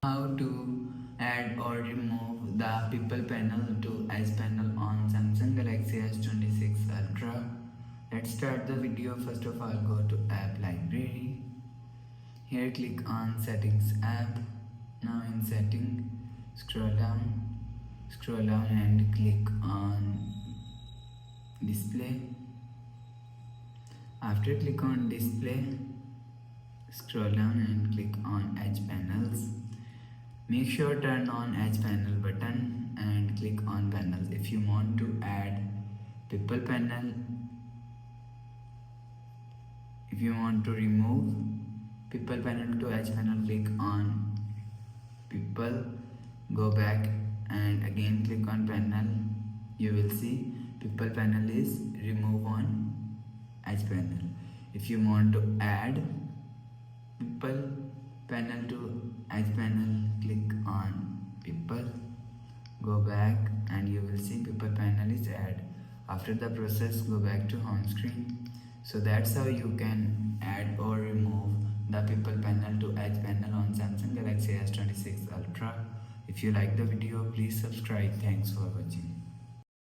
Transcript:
How to add or remove the people panel to edge panel on Samsung Galaxy S26 Ultra. Let's start the video. First of all, go to app library. Here click on settings app. Now in setting, scroll down and click on display. After click on display, scroll down and click on edge panels. Make sure turn on edge panel button and click on panels. If you want to add people panel, if you want to remove people panel to edge panel, click on people, go back and again click on panel. You will see people panel is remove on edge panel. If you want to add people panel to edge panel, click on people, go back and you will see people panel is add. After the process, go back to home screen. So that's how you can add or remove the people panel to edge panel on Samsung Galaxy S26 Ultra. If you like the video, please subscribe. Thanks for watching.